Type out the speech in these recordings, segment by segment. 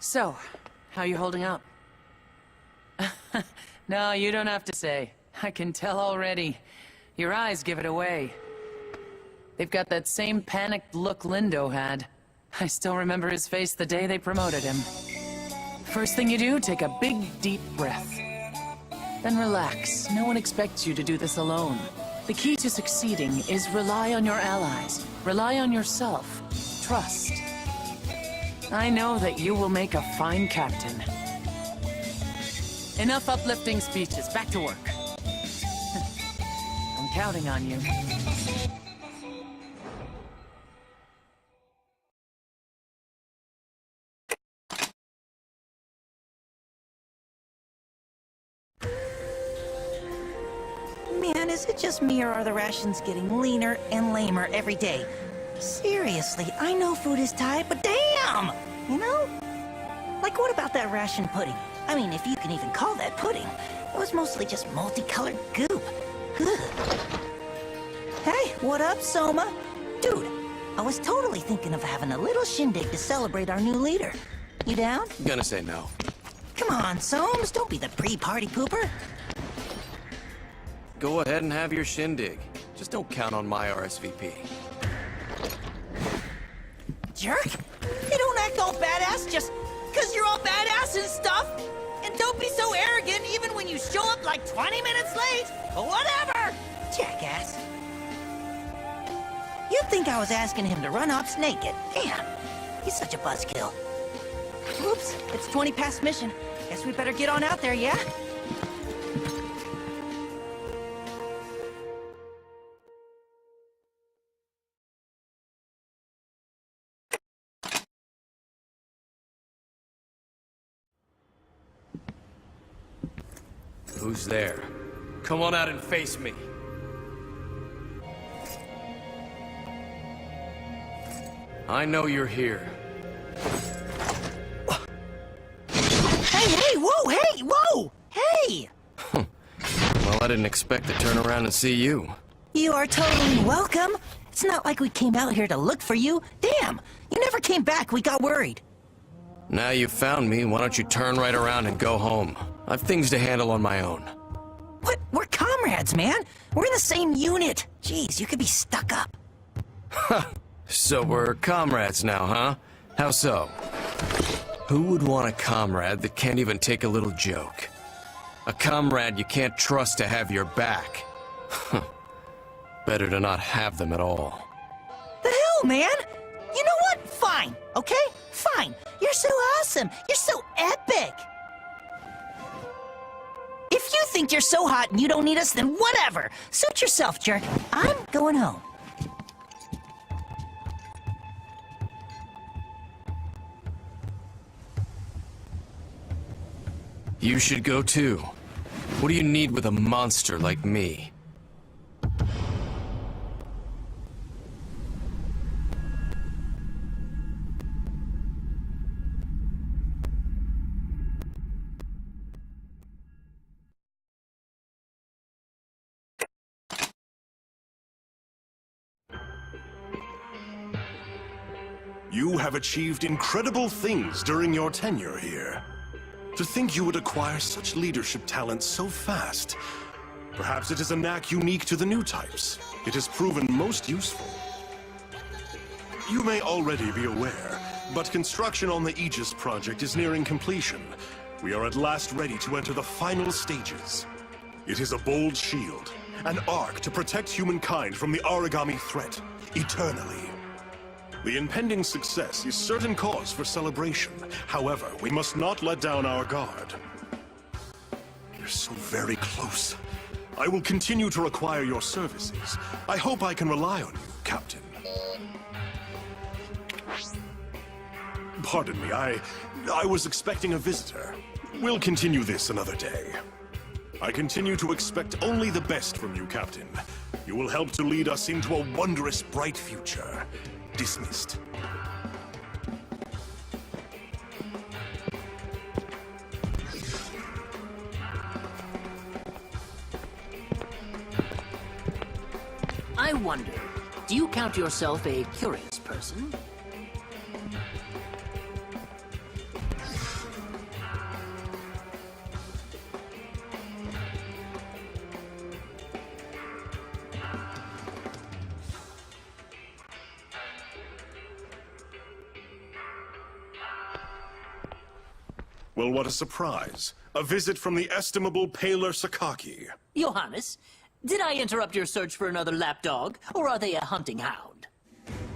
So, how you holding up? No, you don't have to say. I can tell already. Your eyes give it away. They've got that same panicked look Lindo had. I still remember his face the day they promoted him. First thing you do, take a big, deep breath. Then relax. No one expects you to do this alone. The key to succeeding is rely on your allies. Rely on yourself. Trust. I know that you will make a fine captain. Enough uplifting speeches. Back to work. I'm counting on you. Man, is it just me or are the rations getting leaner and lamer every day? Seriously, I know food is tight, but damn! You know? Like, what about that ration pudding? I mean, if you can even call that pudding. It was mostly just multicolored goop. Ugh. Hey, what up, Soma? Dude, I was totally thinking of having a little shindig to celebrate our new leader. You down? Gonna say no. Come on, Somes, don't be the pre-party pooper. Go ahead and have your shindig. Just don't count on my RSVP. Jerk! You don't act all badass just 'cause you're all badass and stuff! And don't be so arrogant even when you show up like 20 minutes late! Or whatever! Jackass. You'd think I was asking him to run ops naked. Damn! He's such a buzzkill. Oops, it's 20 past mission. Guess we better get on out there, yeah? Who's there? Come on out and face me. I know you're here. Hey, whoa! Hey! Well, I didn't expect to turn around and see you. You are totally welcome. It's not like we came out here to look for you. Damn! You never came back, we got worried. Now you found me, why don't you turn right around and go home? I've things to handle on my own. What? We're comrades, man! We're in the same unit! Jeez, you could be stuck up. So we're comrades now, huh? How so? Who would want a comrade that can't even take a little joke? A comrade you can't trust to have your back. Better to not have them at all. The hell, man? You know what? Fine, okay? Fine. You're so awesome. You're so epic. If you think you're so hot and you don't need us, then whatever. Suit yourself, jerk. I'm going home. You should go too. What do you need with a monster like me? You have achieved incredible things during your tenure here. To think you would acquire such leadership talent so fast. Perhaps it is a knack unique to the new types. It has proven most useful. You may already be aware, but construction on the Aegis project is nearing completion. We are at last ready to enter the final stages. It is a bold shield, an arc to protect humankind from the origami threat, eternally. The impending success is certain cause for celebration. However, we must not let down our guard. You're so very close. I will continue to require your services. I hope I can rely on you, Captain. Pardon me, I was expecting a visitor. We'll continue this another day. I continue to expect only the best from you, Captain. You will help to lead us into a wondrous, bright future. Dismissed. I wonder, do you count yourself a curious person? Well, what a surprise. A visit from the estimable Paler Sakaki. Johannes, did I interrupt your search for another lapdog, or are they a hunting hound?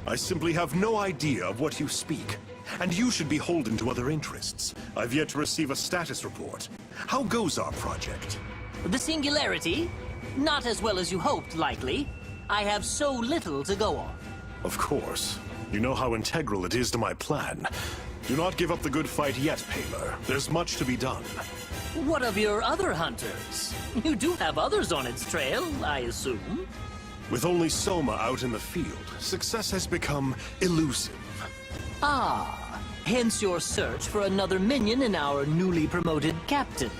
I simply have no idea of what you speak. And you should be beholden to other interests. I've yet to receive a status report. How goes our project? The singularity? Not as well as you hoped, likely. I have so little to go on. Of course. You know how integral it is to my plan. Do not give up the good fight yet, Paler. There's much to be done. What of your other hunters? You do have others on its trail, I assume. With only Soma out in the field, success has become elusive. Ah, hence your search for another minion in our newly promoted captain.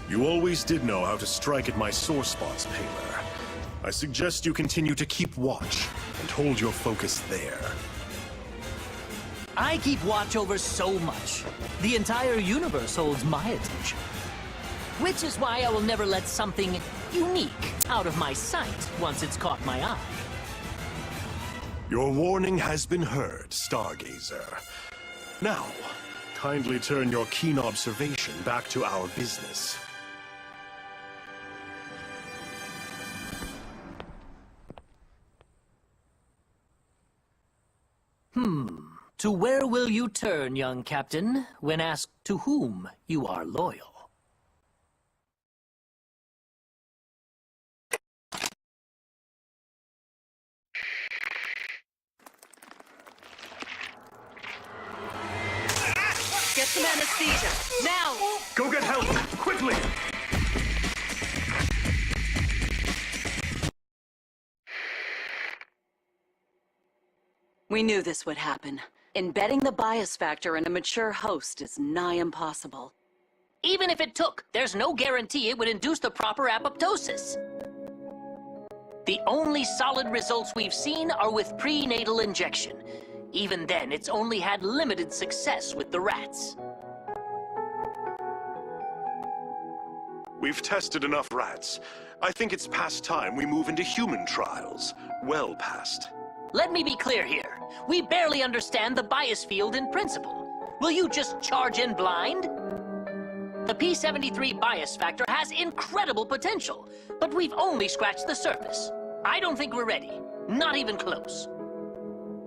You always did know how to strike at my sore spots, Paler. I suggest you continue to keep watch and hold your focus there. I keep watch over so much. The entire universe holds my attention. Which is why I will never let something unique out of my sight once it's caught my eye. Your warning has been heard, Stargazer. Now, kindly turn your keen observation back to our business. To where will you turn, young captain, when asked to whom you are loyal? Get some anesthesia, now! Go get help, quickly! We knew this would happen. Embedding the bias factor in a mature host is nigh impossible. Even if it took, there's no guarantee it would induce the proper apoptosis. The only solid results we've seen are with prenatal injection. Even then, it's only had limited success with the rats. We've tested enough rats. I think it's past time we move into human trials. Well past. Let me be clear here. We barely understand the bias field in principle. Will you just charge in blind? The P73 bias factor has incredible potential, but we've only scratched the surface. I don't think we're ready. Not even close.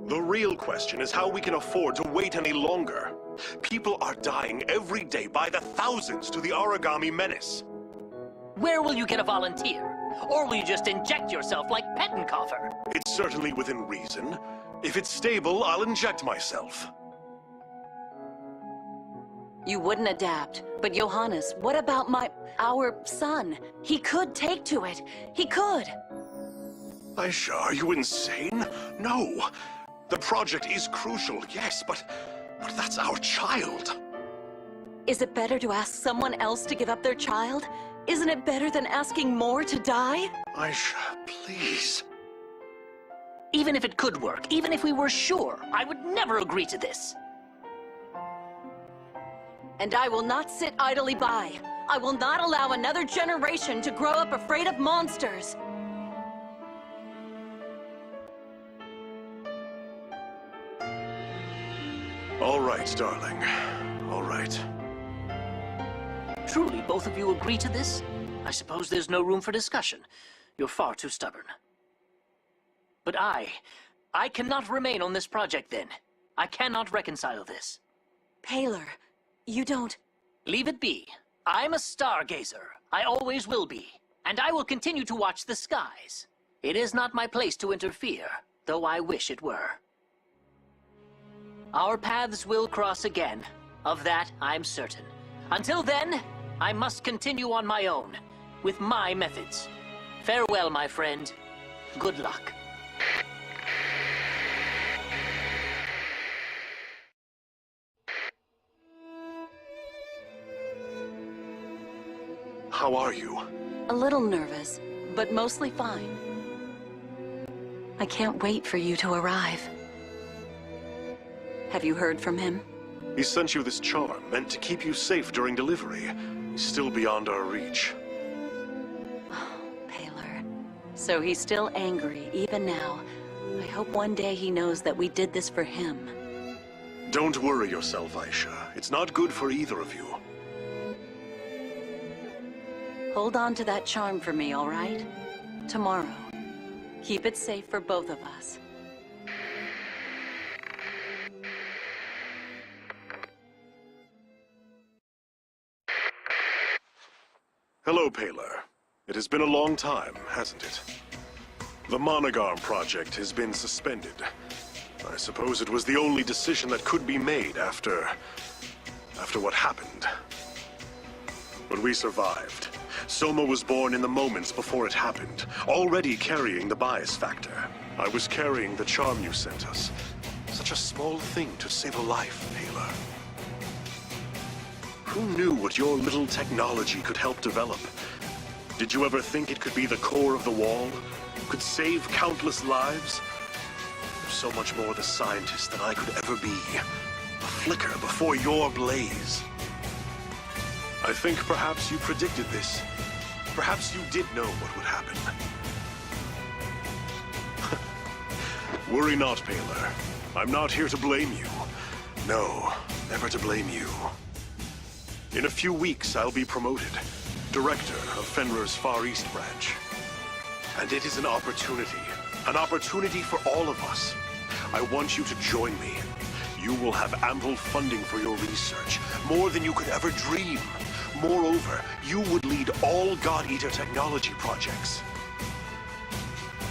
The real question is how we can afford to wait any longer. People are dying every day by the thousands to the origami menace. Where will you get a volunteer? Or will you just inject yourself like Pettenkoffer? It's certainly within reason. If it's stable, I'll inject myself. You wouldn't adapt. But Johannes, what about our son? He could take to it. He could. Aisha, are you insane? No. The project is crucial, yes, but that's our child. Is it better to ask someone else to give up their child? Isn't it better than asking more to die? Aisha, please. Even if it could work, even if we were sure, I would never agree to this. And I will not sit idly by. I will not allow another generation to grow up afraid of monsters. All right, darling. All right. Truly, both of you agree to this? I suppose there's no room for discussion. You're far too stubborn. But I cannot remain on this project then. I cannot reconcile this. Paler, you don't... Leave it be. I'm a stargazer. I always will be. And I will continue to watch the skies. It is not my place to interfere, though I wish it were. Our paths will cross again. Of that, I'm certain. Until then, I must continue on my own, with my methods. Farewell, my friend. Good luck. How are you? A little nervous, but mostly fine. I can't wait for you to arrive. Have you heard from him? He sent you this charm, meant to keep you safe during delivery. He's still beyond our reach. Paler. So he's still angry, even now. I hope one day he knows that we did this for him. Don't worry yourself, Aisha. It's not good for either of you. Hold on to that charm for me, all right? Tomorrow. Keep it safe for both of us. Hello, Paler. It has been a long time, hasn't it? The Monogarm project has been suspended. I suppose it was the only decision that could be made after what happened. But we survived. Soma was born in the moments before it happened, already carrying the bias factor. I was carrying the charm you sent us. Such a small thing to save a life, Paler. Who knew what your little technology could help develop? Did you ever think it could be the core of the wall? Could save countless lives? You're so much more the scientist than I could ever be. A flicker before your blaze. I think perhaps you predicted this. Perhaps you did know what would happen. Worry not, Paler. I'm not here to blame you. No, never to blame you. In a few weeks, I'll be promoted. Director of Fenrir's Far East branch. And it is an opportunity for all of us. I want you to join me. You will have ample funding for your research, more than you could ever dream. Moreover, you would lead all God Eater technology projects.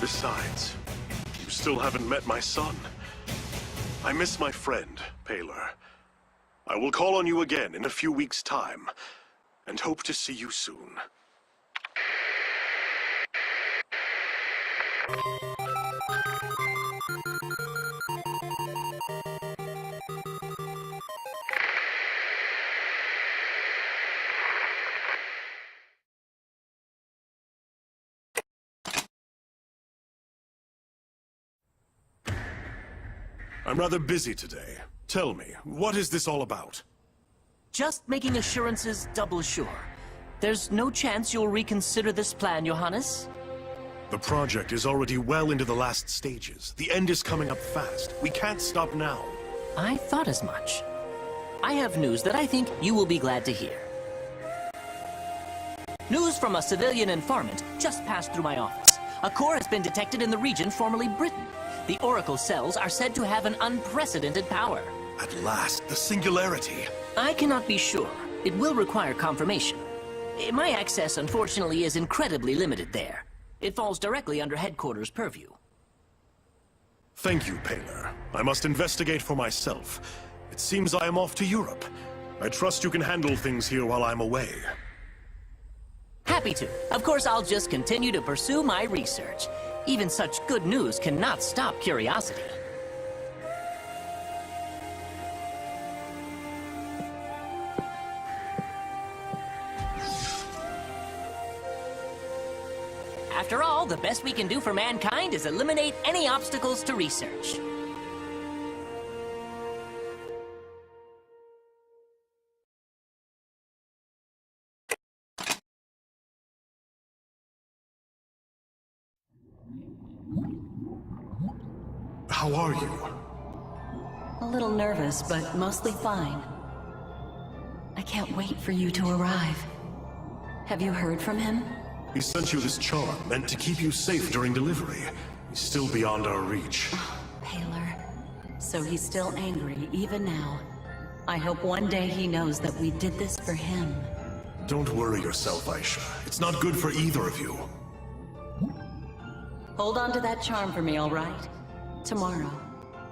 Besides, you still haven't met my son. I miss my friend, Paler. I will call on you again in a few weeks' time, and hope to see you soon. I'm rather busy today. Tell me, what is this all about? Just making assurances double sure. There's no chance you'll reconsider this plan, Johannes? The project is already well into the last stages. The end is coming up fast. We can't stop now. I thought as much. I have news that I think you will be glad to hear. News from a civilian informant just passed through my office. A core has been detected in the region formerly Britain. The Oracle cells are said to have an unprecedented power. At last, the singularity. I cannot be sure. It will require confirmation. My access, unfortunately, is incredibly limited there. It falls directly under headquarters' purview. Thank you, Paler. I must investigate for myself. It seems I am off to Europe. I trust you can handle things here while I'm away. Happy to. Of course, I'll just continue to pursue my research. Even such good news cannot stop curiosity. After all, the best we can do for mankind is eliminate any obstacles to research. How are you? A little nervous, but mostly fine. I can't wait for you to arrive. Have you heard from him? He sent you this charm, meant to keep you safe during delivery. He's still beyond our reach. Paler. So he's still angry, even now. I hope one day he knows that we did this for him. Don't worry yourself, Aisha. It's not good for either of you. Hold on to that charm for me, all right? Tomorrow.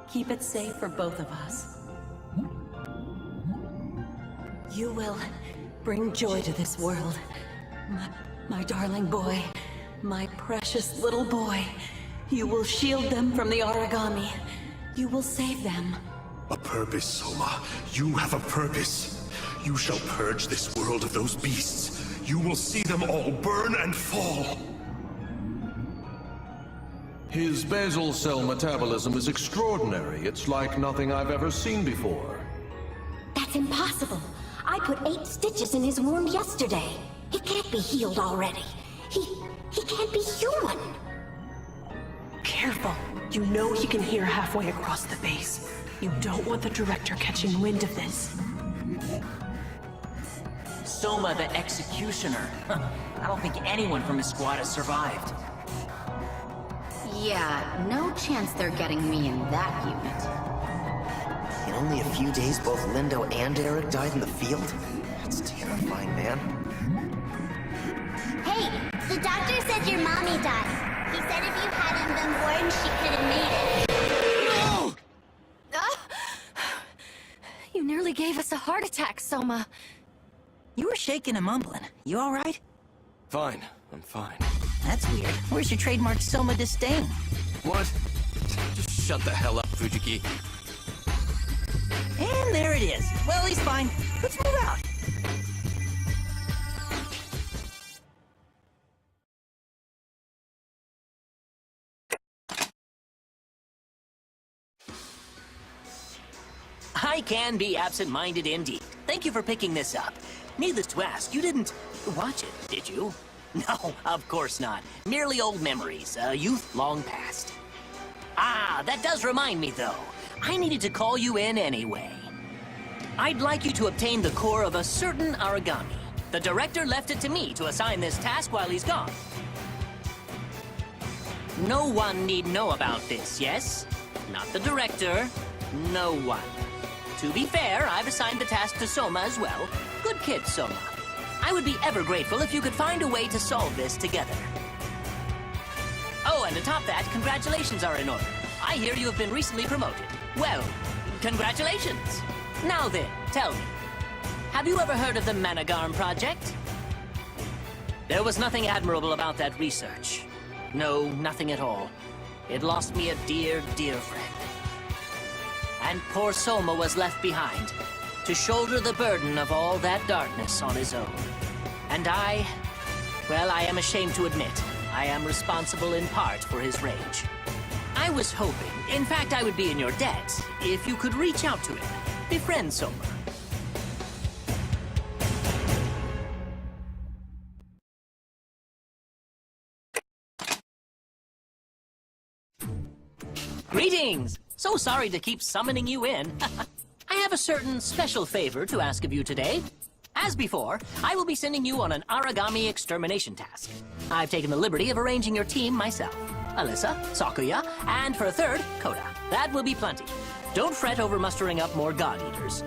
Keep it safe for both of us. You will bring joy to this world. My darling boy. My precious little boy. You will shield them from the origami. You will save them. A purpose, Soma. You have a purpose. You shall purge this world of those beasts. You will see them all burn and fall. His basal cell metabolism is extraordinary. It's like nothing I've ever seen before. That's impossible. I put 8 stitches in his wound yesterday. He can't be healed already. He can't be human. careful. You know he can hear halfway across the base. You don't want the director catching wind of this. Soma the Executioner. I don't think anyone from his squad has survived. Yeah, no chance they're getting me in that unit. In only a few days, both Lindo and Eric died in the field? That's terrifying, man. Hey, the doctor said your mommy died. He said if you hadn't been born, she could have made it. No! You nearly gave us a heart attack, Soma. You were shaking and mumbling. You all right? Fine, I'm fine. That's weird. Where's your trademark Soma disdain? What? Just shut the hell up, Fujiki. And there it is. Well, he's fine. Let's move out. I can be absent-minded indeed. Thank you for picking this up. Needless to ask, you didn't watch it, did you? No, of course not. Merely old memories, a youth long past. Ah, that does remind me, though. I needed to call you in anyway. I'd like you to obtain the core of a certain origami. The director left it to me to assign this task while he's gone. No one need know about this, yes? Not the director, no one. To be fair, I've assigned the task to Soma as well. Good kid, Soma. I would be ever grateful if you could find a way to solve this together. Oh, and to top that, congratulations are in order. I hear you have been recently promoted. Well, congratulations. Now then, tell me, have you ever heard of the Managarm Project? There was nothing admirable about that research. No, nothing at all. It lost me a dear, dear friend. And poor Soma was left behind, to shoulder the burden of all that darkness on his own. And well, I am ashamed to admit, I am responsible in part for his rage. I was hoping, in fact I would be in your debt, if you could reach out to him, befriend Soma. Greetings! So sorry to keep summoning you in. I have a certain special favor to ask of you today. As before, I will be sending you on an origami extermination task. I've taken the liberty of arranging your team myself. Alyssa, Sakuya, and for a third, Koda. That will be plenty. Don't fret over mustering up more God-Eaters.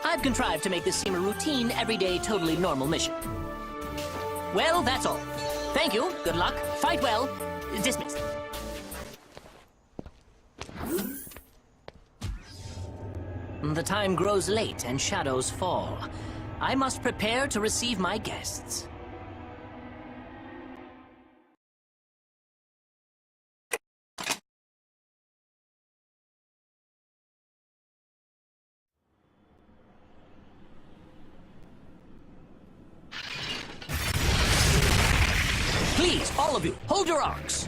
I've contrived to make this seem a routine, everyday, totally normal mission. Well, that's all. Thank you, good luck, fight well, dismissed. The time grows late and shadows fall. I must prepare to receive my guests. Please, all of you, hold your arcs.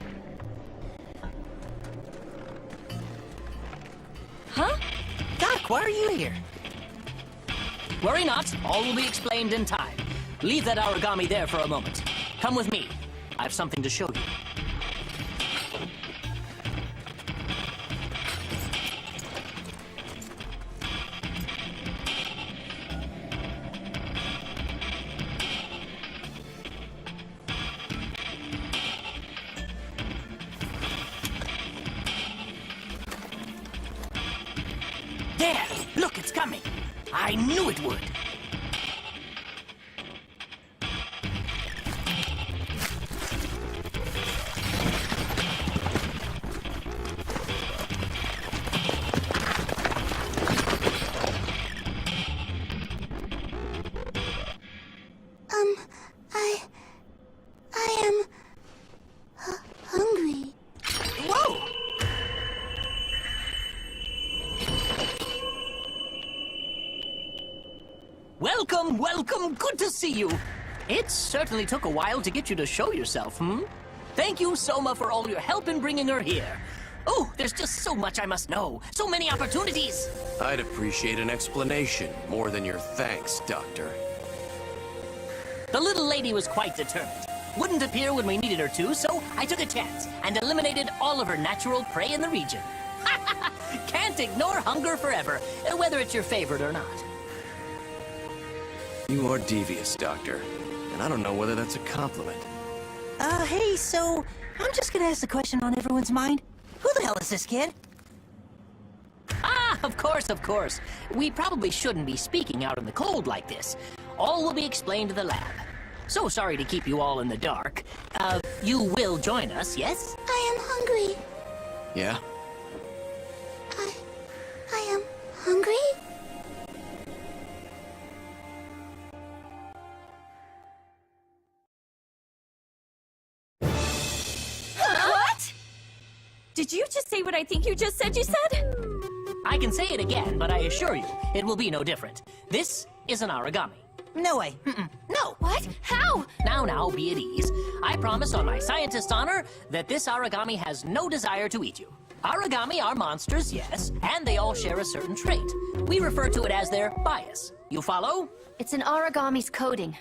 Huh? Doc, why are you here? Worry not, all will be explained in time. Leave that origami there for a moment. Come with me. I have something to show you. There! Look, it's coming! I knew it would! I am... hungry. Whoa! Welcome, welcome, good to see you. It certainly took a while to get you to show yourself, Thank you, Soma, for all your help in bringing her here. Oh, there's just so much I must know. So many opportunities. I'd appreciate an explanation more than your thanks, Doctor. The little lady was quite determined. Wouldn't appear when we needed her to, so I took a chance and eliminated all of her natural prey in the region. Can't ignore hunger forever, whether it's your favorite or not. You are devious, Doctor. And I don't know whether that's a compliment. Hey, so I'm just gonna ask the question on everyone's mind. Who the hell is this kid? Ah, of course. We probably shouldn't be speaking out in the cold like this. All will be explained to the lab. So sorry to keep you all in the dark. You will join us, yes? I am hungry. Yeah? I am hungry? What? Did you just say what I think you just said you said? I can say it again, but I assure you, it will be no different. This is an origami. No way. No. What? How? Now, be at ease. I promise on my scientist's honor that this origami has no desire to eat you. Origami are monsters, yes, and they all share a certain trait. We refer to it as their bias. You follow? It's an origami's coding.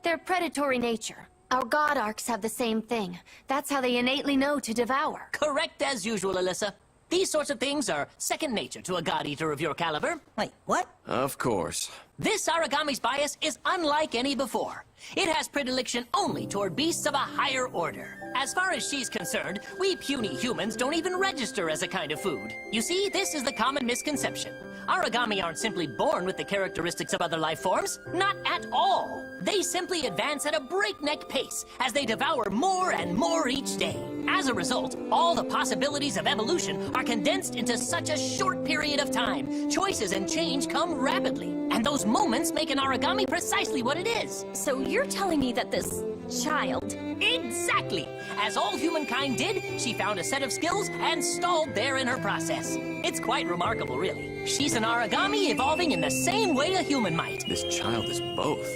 Their predatory nature. Our god arcs have the same thing. That's how they innately know to devour. Correct as usual, Alyssa. These sorts of things are second nature to a god-eater of your caliber. Wait, what? Of course. This origami's bias is unlike any before. It has predilection only toward beasts of a higher order. As far as she's concerned, we puny humans don't even register as a kind of food. You see, this is the common misconception. Origami aren't simply born with the characteristics of other life forms. Not at all. They simply advance at a breakneck pace as they devour more and more each day. As a result, all the possibilities of evolution are condensed into such a short period of time. Choices and change come rapidly, and those moments make an origami precisely what it is. So you're telling me that this child... Exactly! As all humankind did, she found a set of skills and stalled there in her process. It's quite remarkable, really. She's an origami evolving in the same way a human might. This child is both.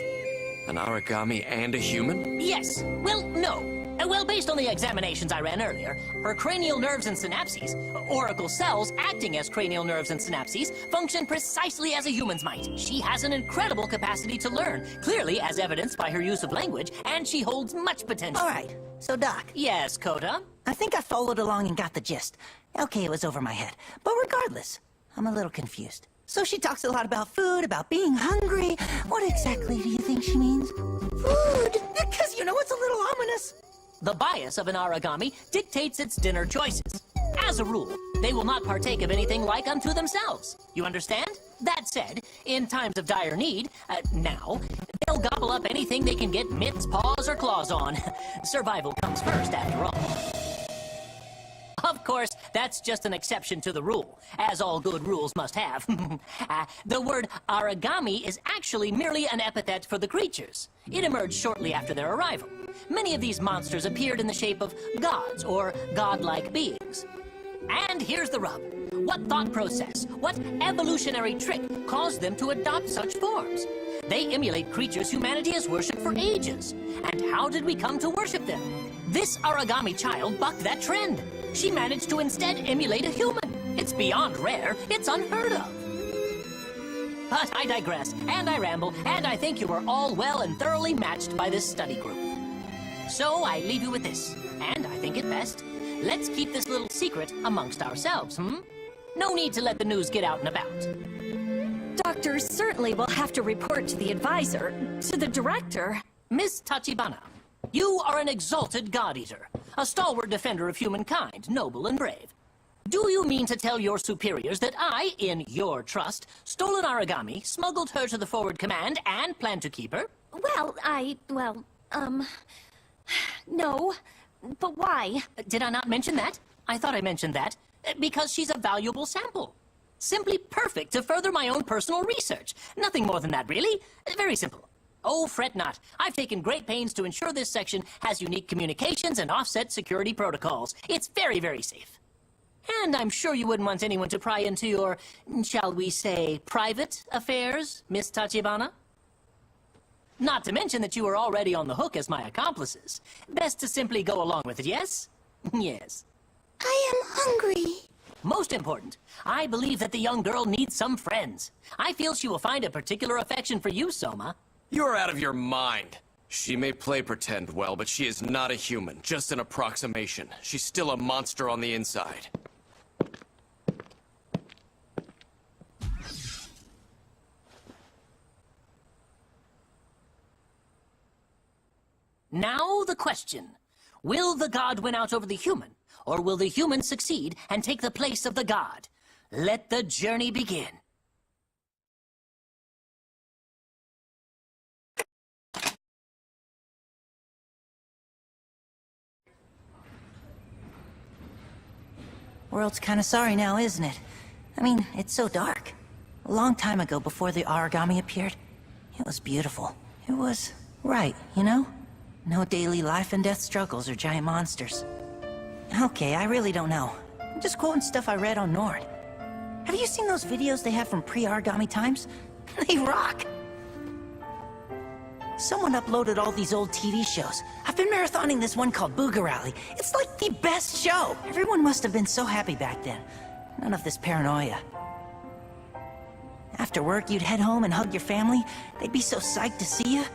An origami and a human? Yes. Well, no. Well, based on the examinations I ran earlier, her cranial nerves and synapses, oracle cells acting as cranial nerves and synapses, function precisely as a human's might. She has an incredible capacity to learn, clearly as evidenced by her use of language, and she holds much potential. All right. So, Doc. Yes, Coda? I think I followed along and got the gist. Okay, it was over my head. But regardless, I'm a little confused. So she talks a lot about food, about being hungry. What exactly do you think she means? Food! Because, it's a little ominous. The bias of an origami dictates its dinner choices. As a rule, they will not partake of anything like unto themselves. You understand? That said, in times of dire need, they'll gobble up anything they can get mitts, paws, or claws on. Survival comes first, after all. Of course, that's just an exception to the rule, as all good rules must have. The word origami is actually merely an epithet for the creatures. It emerged shortly after their arrival. Many of these monsters appeared in the shape of gods or godlike beings. And here's the rub. What thought process, what evolutionary trick caused them to adopt such forms? They emulate creatures humanity has worshipped for ages. And how did we come to worship them? This origami child bucked that trend. She managed to instead emulate a human. It's beyond rare. It's unheard of. But I digress, and I ramble, and I think you are all well and thoroughly matched by this study group. So I leave you with this, and I think it best. Let's keep this little secret amongst ourselves, No need to let the news get out and about. Doctors certainly will have to report to the advisor, to the director. Miss Tachibana, you are an exalted god-eater, a stalwart defender of humankind, noble and brave. Do you mean to tell your superiors that I, in your trust, stole an origami, smuggled her to the forward command, and plan to keep her? No. But why? Did I not mention that? I thought I mentioned that. Because she's a valuable sample. Simply perfect to further my own personal research. Nothing more than that, really. Very simple. Oh, fret not. I've taken great pains to ensure this section has unique communications and offset security protocols. It's very, very safe. And I'm sure you wouldn't want anyone to pry into your, shall we say, private affairs, Miss Tachibana? Not to mention that you are already on the hook as my accomplices. Best to simply go along with it, yes? Yes. I am hungry. Most important, I believe that the young girl needs some friends. I feel she will find a particular affection for you, Soma. You're out of your mind. She may play pretend well, but she is not a human, just an approximation. She's still a monster on the inside. Now the question. Will the god win out over the human, or will the human succeed and take the place of the god? Let the journey begin. World's kind of sorry now, isn't it? I mean, it's so dark. A long time ago, before the origami appeared, it was beautiful. It was right, you know? No daily life and death struggles or giant monsters. Okay, I really don't know. I'm just quoting stuff I read on Nord. Have you seen those videos they have from pre-origami times? They rock! Someone uploaded all these old TV shows. I've been marathoning this one called Boogarally. It's like the best show! Everyone must have been so happy back then. None of this paranoia. After work, you'd head home and hug your family. They'd be so psyched to see you.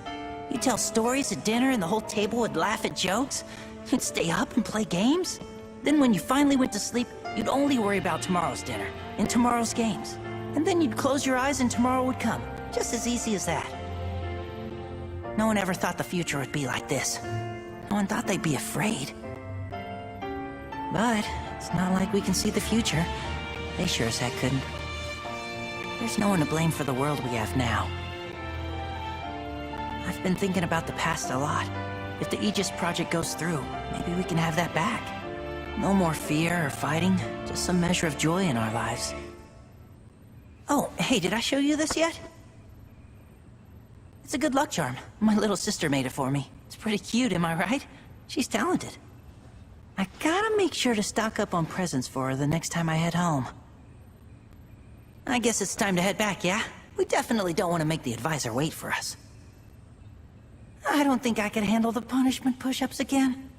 You'd tell stories at dinner and the whole table would laugh at jokes. You'd stay up and play games. Then when you finally went to sleep, you'd only worry about tomorrow's dinner and tomorrow's games. And then you'd close your eyes and tomorrow would come. Just as easy as that. No one ever thought the future would be like this. No one thought they'd be afraid. But it's not like we can see the future. They sure as heck couldn't. There's no one to blame for the world we have now. I've been thinking about the past a lot. If the Aegis project goes through, maybe we can have that back. No more fear or fighting, just some measure of joy in our lives. Oh, hey, did I show you this yet? It's a good luck charm. My little sister made it for me. It's pretty cute, am I right? She's talented. I gotta make sure to stock up on presents for her the next time I head home. I guess it's time to head back, yeah? We definitely don't want to make the advisor wait for us. I don't think I could handle the punishment push-ups again.